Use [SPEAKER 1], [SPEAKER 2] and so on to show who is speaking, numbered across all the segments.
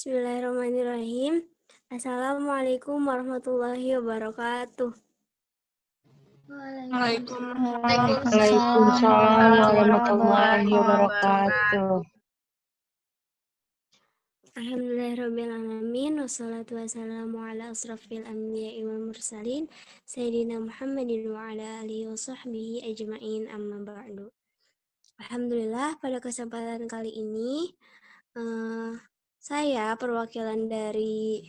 [SPEAKER 1] Bismillahirrahmanirrahim. Assalamualaikum warahmatullahi wabarakatuh.
[SPEAKER 2] Waalaikumsalam warahmatullahi wabarakatuh.
[SPEAKER 1] Alhamdulillahirrabbilalamin. Wassalatu wassalamu ala asrafil anbiya'i wal mursalin Sayyidina Muhammadin wa ala alihi wa sahbihi ajma'in, amma ba'du. Alhamdulillah, pada kesempatan kali ini saya perwakilan dari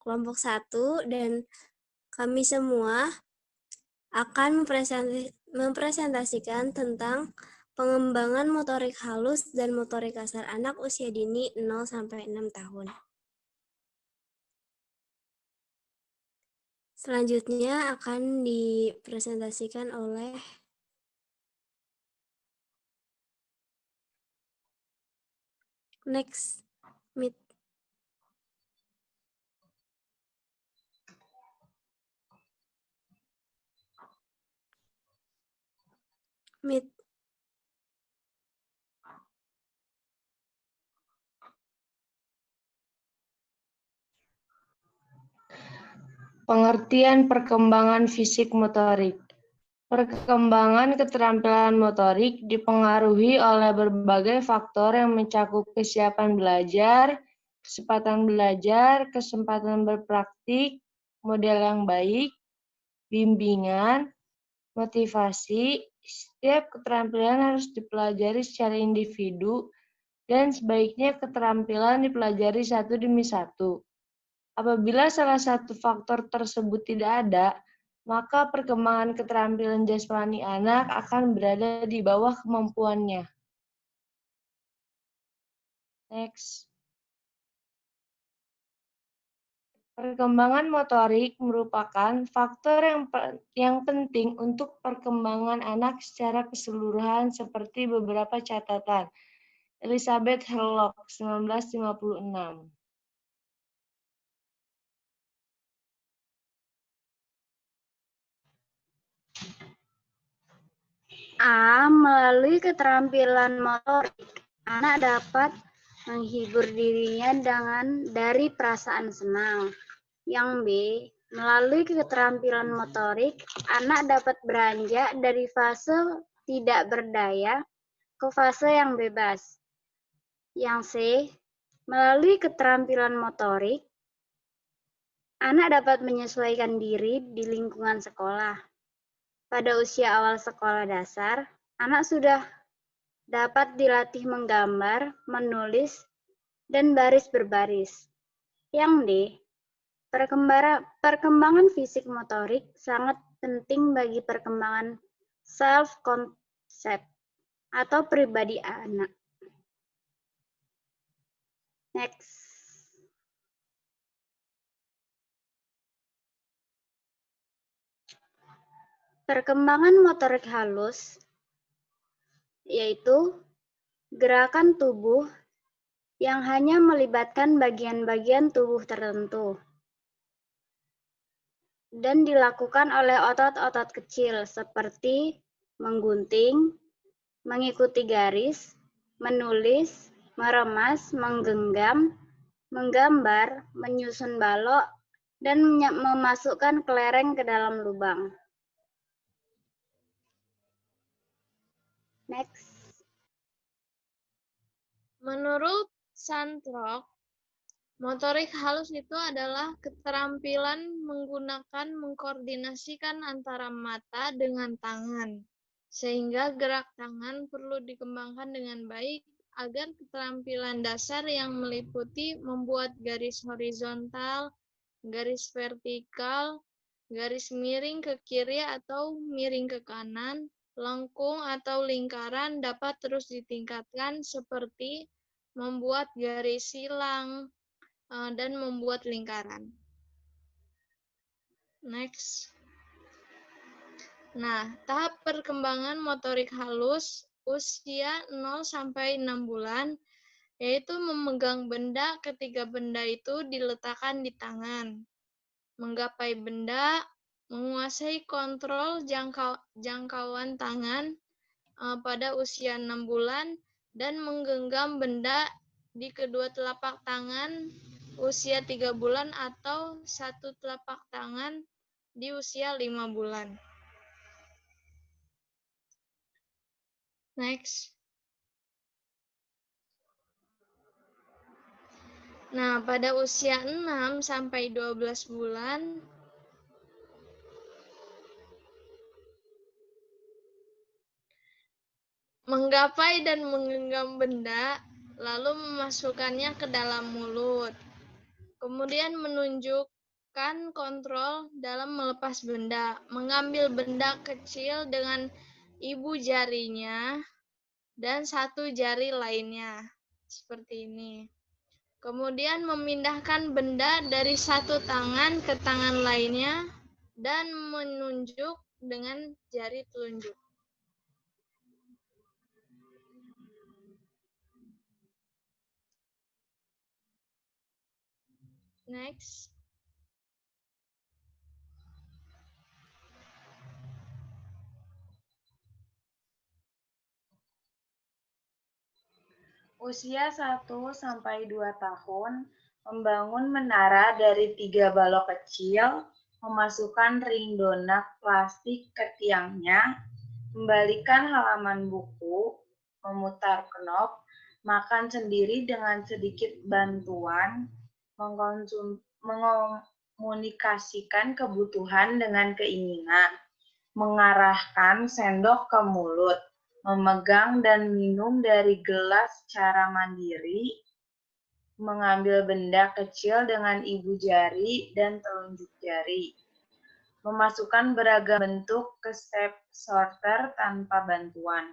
[SPEAKER 1] kelompok 1 dan kami semua akan mempresentasikan tentang pengembangan motorik halus dan motorik kasar anak usia dini 0-6 tahun. Selanjutnya akan dipresentasikan oleh next meet.
[SPEAKER 2] Pengertian perkembangan fisik motorik. Perkembangan keterampilan motorik dipengaruhi oleh berbagai faktor yang mencakup kesiapan belajar, kecepatan belajar, kesempatan berpraktik, model yang baik, bimbingan, motivasi. Setiap keterampilan harus dipelajari secara individu dan sebaiknya keterampilan dipelajari satu demi satu. Apabila salah satu faktor tersebut tidak ada, maka perkembangan keterampilan jasmani anak akan berada di bawah kemampuannya. Next. Perkembangan motorik merupakan faktor yang penting untuk perkembangan anak secara keseluruhan seperti beberapa catatan. Elizabeth Hurlock, 1956.
[SPEAKER 3] Melalui keterampilan motorik, anak dapat menghibur dirinya dari perasaan senang. Yang B, melalui keterampilan motorik, anak dapat beranjak dari fase tidak berdaya ke fase yang bebas. Yang C, melalui keterampilan motorik, anak dapat menyesuaikan diri di lingkungan sekolah. Pada usia awal sekolah dasar, anak sudah dapat dilatih menggambar, menulis, dan baris berbaris. Yang D, perkembangan fisik motorik sangat penting bagi perkembangan self-concept atau pribadi anak. Next. Perkembangan motorik halus yaitu gerakan tubuh yang hanya melibatkan bagian-bagian tubuh tertentu dan dilakukan oleh otot-otot kecil seperti menggunting, mengikuti garis, menulis, meremas, menggenggam, menggambar, menyusun balok, dan memasukkan kelereng ke dalam lubang. Next.
[SPEAKER 4] Menurut Santrok, motorik halus itu adalah keterampilan mengkoordinasikan antara mata dengan tangan, sehingga gerak tangan perlu dikembangkan dengan baik agar keterampilan dasar yang meliputi membuat garis horizontal, garis vertikal, garis miring ke kiri atau miring ke kanan, lengkung atau lingkaran dapat terus ditingkatkan seperti membuat garis silang dan membuat lingkaran. Next. Nah, tahap perkembangan motorik halus usia 0-6 bulan yaitu memegang benda ketika benda itu diletakkan di tangan, menggapai benda, menguasai kontrol jangkauan tangan pada usia 6 bulan, dan menggenggam benda di kedua telapak tangan usia 3 bulan atau satu telapak tangan di usia 5 bulan. Next. Nah, pada usia 6 sampai 12 bulan, menggapai dan menggenggam benda, lalu memasukkannya ke dalam mulut. Kemudian menunjukkan kontrol dalam melepas benda, mengambil benda kecil dengan ibu jarinya dan satu jari lainnya. Seperti ini. Kemudian memindahkan benda dari satu tangan ke tangan lainnya dan menunjuk dengan jari telunjuk. Next.
[SPEAKER 2] Usia 1 sampai 2 tahun, membangun menara dari 3 balok kecil, memasukkan ring donat plastik ke tiangnya, membalikan halaman buku, memutar knop, makan sendiri dengan sedikit bantuan, mengomunikasikan kebutuhan dengan keinginan, mengarahkan sendok ke mulut, memegang dan minum dari gelas secara mandiri, mengambil benda kecil dengan ibu jari dan telunjuk jari, memasukkan beragam bentuk ke step sorter tanpa bantuan.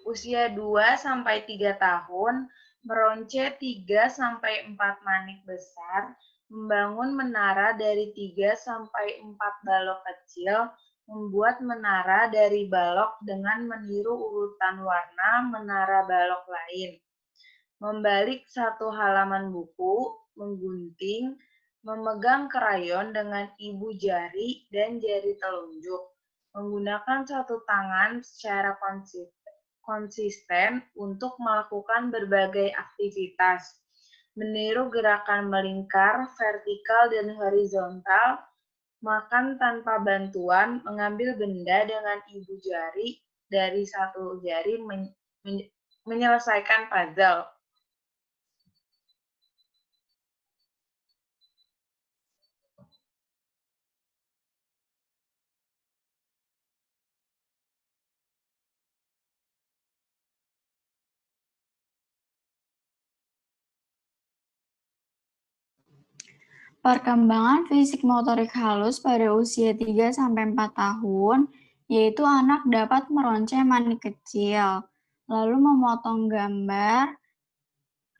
[SPEAKER 2] Usia 2 sampai 3 tahun, meronce 3 sampai 4 manik besar, membangun menara dari 3 sampai 4 balok kecil, membuat menara dari balok dengan meniru urutan warna menara balok lain, membalik satu halaman buku, menggunting, memegang krayon dengan ibu jari dan jari telunjuk, menggunakan satu tangan secara konsisten untuk melakukan berbagai aktivitas, meniru gerakan melingkar, vertikal, dan horizontal, makan tanpa bantuan, mengambil benda dengan ibu jari dari satu jari, menyelesaikan puzzle.
[SPEAKER 5] Perkembangan fisik motorik halus pada usia 3-4 tahun, yaitu anak dapat meronce manik kecil, lalu memotong gambar,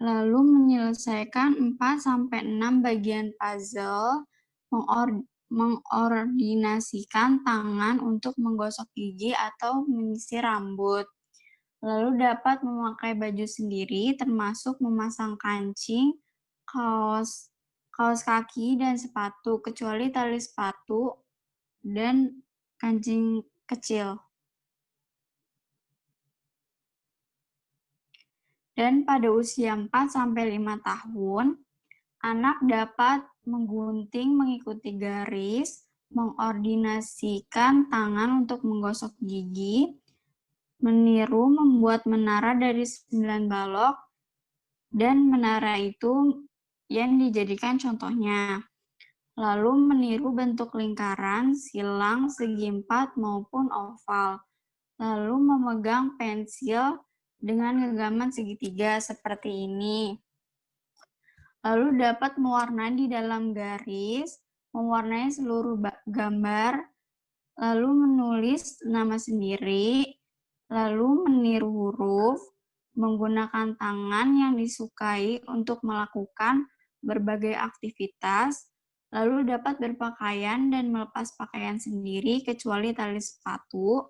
[SPEAKER 5] lalu menyelesaikan 4-6 bagian puzzle, mengordinasikan tangan untuk menggosok gigi atau menyisir rambut, lalu dapat memakai baju sendiri termasuk memasang kancing, kaos kaki dan sepatu, kecuali tali sepatu dan kancing kecil. Dan pada usia 4-5 tahun, anak dapat menggunting mengikuti garis, mengordinasikan tangan untuk menggosok gigi, meniru membuat menara dari 9 balok, dan menara itu yang dijadikan contohnya. Lalu meniru bentuk lingkaran, silang, segi empat, maupun oval. Lalu memegang pensil dengan genggaman segitiga seperti ini. Lalu dapat mewarnai di dalam garis, mewarnai seluruh gambar, lalu menulis nama sendiri, lalu meniru huruf, menggunakan tangan yang disukai untuk melakukan berbagai aktivitas, lalu dapat berpakaian dan melepas pakaian sendiri kecuali tali sepatu,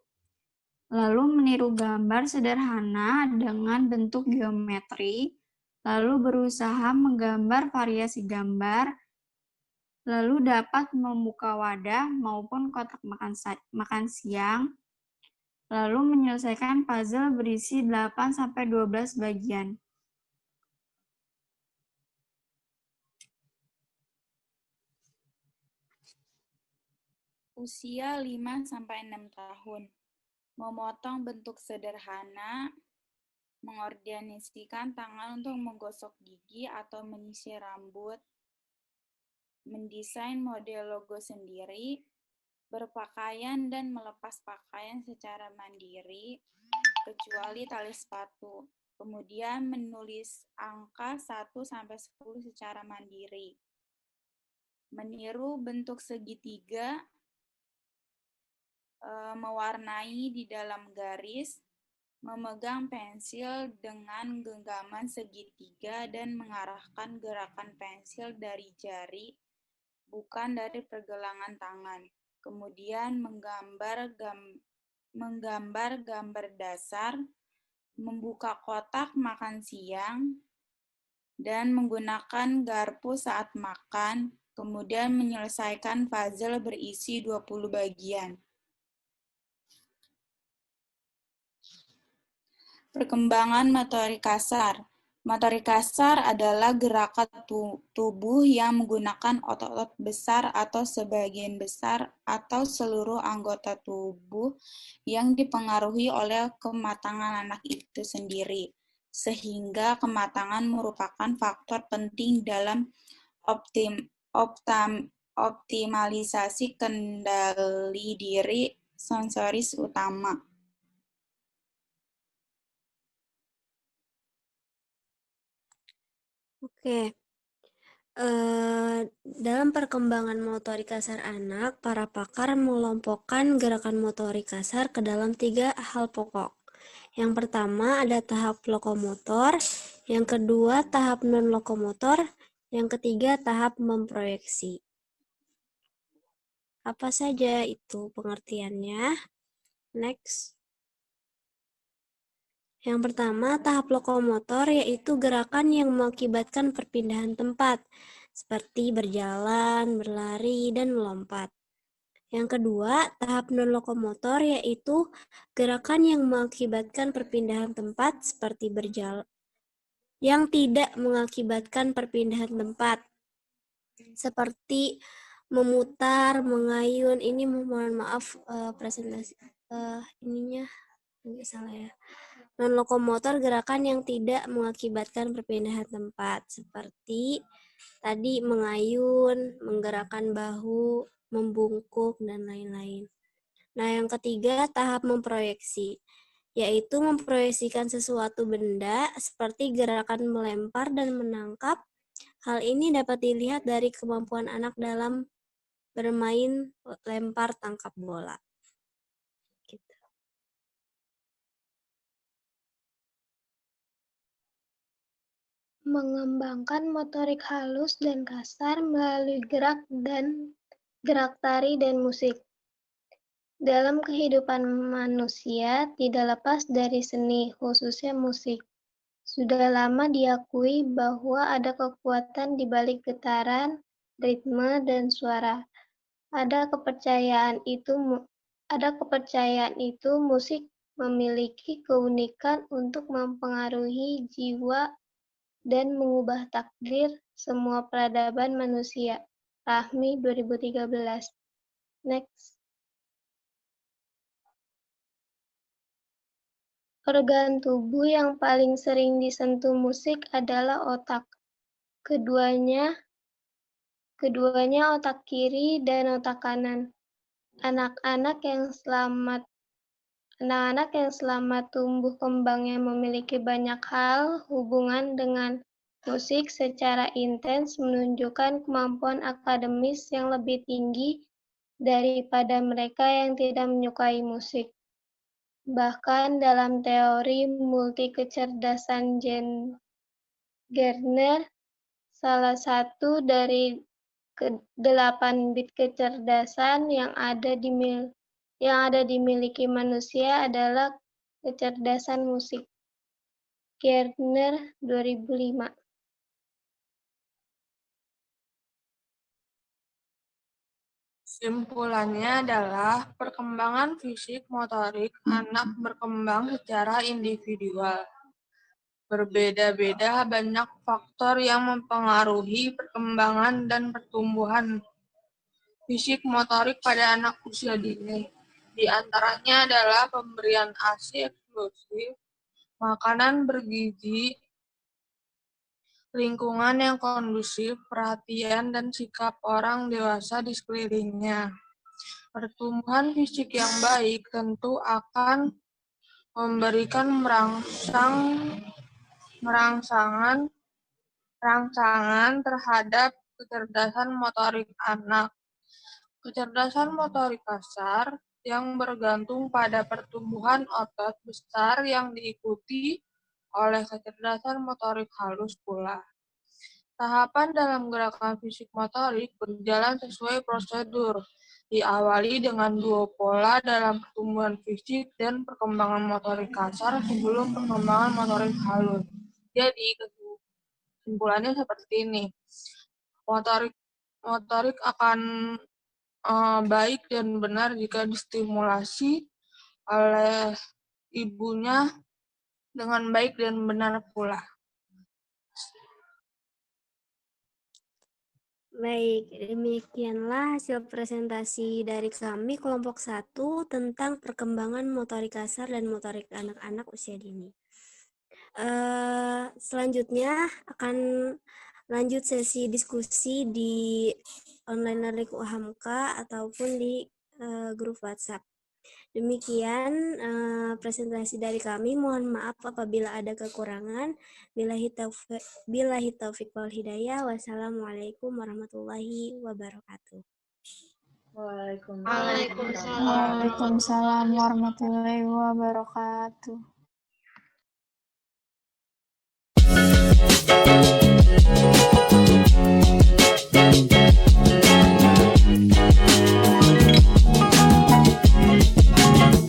[SPEAKER 5] lalu meniru gambar sederhana dengan bentuk geometri, lalu berusaha menggambar variasi gambar, lalu dapat membuka wadah maupun kotak makan siang, lalu menyelesaikan puzzle berisi 8-12 bagian.
[SPEAKER 6] Usia 5-6 tahun. Memotong bentuk sederhana, mengorganisasikan tangan untuk menggosok gigi atau menyisir rambut, mendesain model logo sendiri, berpakaian dan melepas pakaian secara mandiri, kecuali tali sepatu. Kemudian menulis angka 1-10 secara mandiri. Meniru bentuk segitiga, mewarnai di dalam garis, memegang pensil dengan genggaman segitiga dan mengarahkan gerakan pensil dari jari, bukan dari pergelangan tangan. Kemudian menggambar gambar dasar, membuka kotak makan siang, dan menggunakan garpu saat makan, kemudian menyelesaikan puzzle berisi 20 bagian. Perkembangan motorik kasar. Motorik kasar adalah gerakan tubuh yang menggunakan otot-otot besar atau sebagian besar atau seluruh anggota tubuh yang dipengaruhi oleh kematangan anak itu sendiri. Sehingga kematangan merupakan faktor penting dalam optimalisasi kendali diri sensoris utama.
[SPEAKER 1] Oke. Dalam perkembangan motorik kasar anak, para pakar mengelompokkan gerakan motorik kasar ke dalam 3 hal pokok. Yang pertama ada tahap lokomotor, yang kedua tahap non-lokomotor, yang ketiga tahap memproyeksi. Apa saja itu pengertiannya? Next. Yang pertama, tahap lokomotor yaitu gerakan yang mengakibatkan perpindahan tempat, seperti berjalan, berlari, dan melompat. Yang kedua, tahap non-lokomotor yaitu gerakan yang mengakibatkan perpindahan tempat, seperti berjalan, yang tidak mengakibatkan perpindahan tempat, seperti memutar, mengayun. Ini mohon maaf presentasi ininya nggak salah ya. Non-lokomotor gerakan yang tidak mengakibatkan perpindahan tempat, seperti tadi mengayun, menggerakkan bahu, membungkuk, dan lain-lain. Nah, yang ketiga tahap memproyeksi, yaitu memproyeksikan sesuatu benda seperti gerakan melempar dan menangkap. Hal ini dapat dilihat dari kemampuan anak dalam bermain lempar tangkap bola.
[SPEAKER 3] Mengembangkan motorik halus dan kasar melalui gerak tari dan musik. Dalam kehidupan manusia tidak lepas dari seni, khususnya musik. Sudah lama diakui bahwa ada kekuatan di balik getaran, ritme, dan suara. Ada kepercayaan itu musik memiliki keunikan untuk mempengaruhi jiwa dan mengubah takdir semua peradaban manusia. Rahmi 2013. Next. Organ tubuh yang paling sering disentuh musik adalah otak. Keduanya otak kiri dan otak kanan. Anak-anak yang selamat tumbuh kembangnya memiliki banyak hal hubungan dengan musik secara intens menunjukkan kemampuan akademis yang lebih tinggi daripada mereka yang tidak menyukai musik. Bahkan dalam teori multikecerdasan Gardner, salah satu dari 8 bit kecerdasan yang dimiliki manusia adalah kecerdasan musik. Gardner 2005.
[SPEAKER 7] Kesimpulannya adalah perkembangan fisik motorik anak berkembang secara individual. Berbeda-beda banyak faktor yang mempengaruhi perkembangan dan pertumbuhan fisik motorik pada anak usia dini. Di antaranya adalah pemberian ASI eksklusif, makanan bergizi, lingkungan yang kondusif, perhatian dan sikap orang dewasa di sekelilingnya. Pertumbuhan fisik yang baik tentu akan memberikan rangsangan terhadap kecerdasan motorik anak. Kecerdasan motorik kasar yang bergantung pada pertumbuhan otot besar yang diikuti oleh kecerdasan motorik halus pula. Tahapan dalam gerakan fisik motorik berjalan sesuai prosedur, diawali dengan 2 pola dalam pertumbuhan fisik dan perkembangan motorik kasar sebelum perkembangan motorik halus. Jadi, kesimpulannya seperti ini. Motorik akan baik dan benar jika distimulasi oleh ibunya dengan baik dan benar pula.
[SPEAKER 1] Baik, demikianlah hasil presentasi dari kami kelompok 1 tentang perkembangan motorik kasar dan motorik anak-anak usia dini. Selanjutnya akan lanjut sesi diskusi di online learning UHAMK ataupun di grup WhatsApp. Demikian presentasi dari kami. Mohon maaf apabila ada kekurangan. Billahi taufiq wal hidayah. Wassalamualaikum warahmatullahi wabarakatuh.
[SPEAKER 5] Waalaikumsalam warahmatullahi wabarakatuh.